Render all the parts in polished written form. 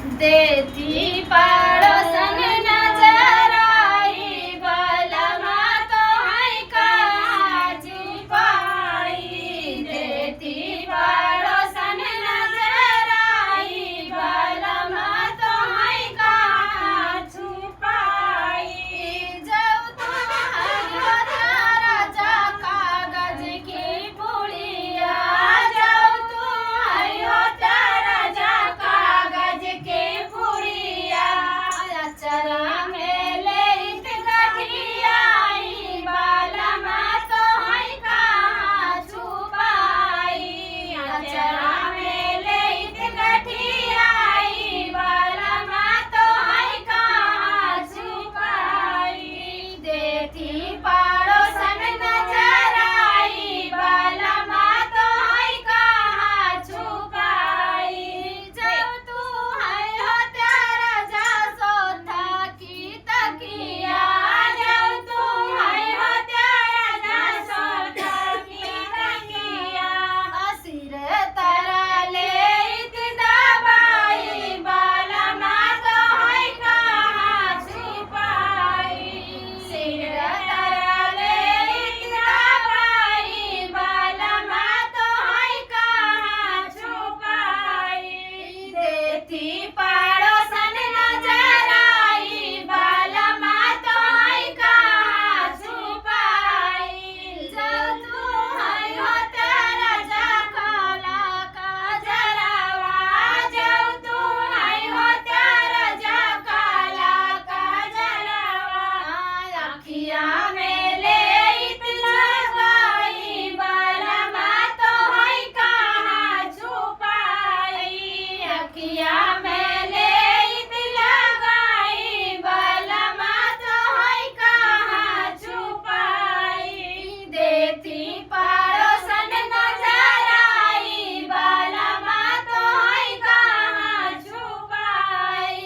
देती पड़ोसन नजर आई बलमा तो है कहाँ छुपाई। देती पड़ोसन नजर आई बलमा तो है कहाँ छुपाई। जब तुम्हारी राजा कागज की पुड़िया, जब तुम्हारी राजा कागज के पुड़िया, अचरा में लेत गठियाई बलमा तो है कहाँ छुपाई। अचरा में लेत गठियाई बलमा तो है कहाँ छुपाई। देती पड़ोसन नजर आई बलमा तो है कहाँ छुपाई। जब तू है तेरा जा सोता की तकिया, जब तू है तेरा जा सोता की तकिया, सिर तरा लेत दबाई बलमा तो है कहाँ छुपाई। सिर तरा लेत दबाई बलमा तो है कहाँ छुपाई। देती पड़ोसन नजर आई बलमा तो है कहाँ छुपाई। जब तू है तेरा जा काला का जरावा, जब तू है तेरा जा काला का जरावा, अखिया में लेत लगाई बलमा तो है कहाँ छुपाई। अखिया में लेत लगाई बलमा तो है कहाँ छुपाई। देती पड़ोसन नजर आई बलमा तो है कहाँ छुपाई।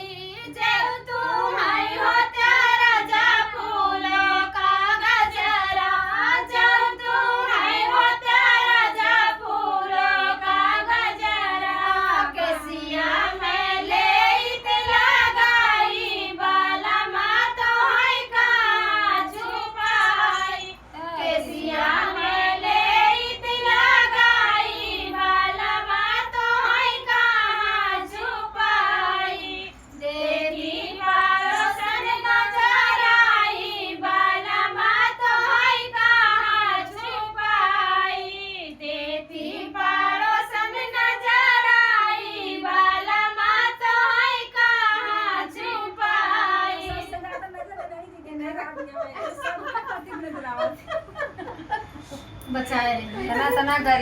जब तू है तेरा जा फूलों का गजरा, जब तू है तेरा जा फूलों का गजरा, केसिया में लेत लगाई बलमा तो है कहाँ छुपाई। केसिया में लेत लगाई बलमा तो है कहाँ छुपाई। देती पड़ोसन नजर आई बलमा तो है कहाँ छुपाई। देती पड़ोसन नजर आई बलमा तो है कहाँ छुपाई। बचाए रे तना तना करी।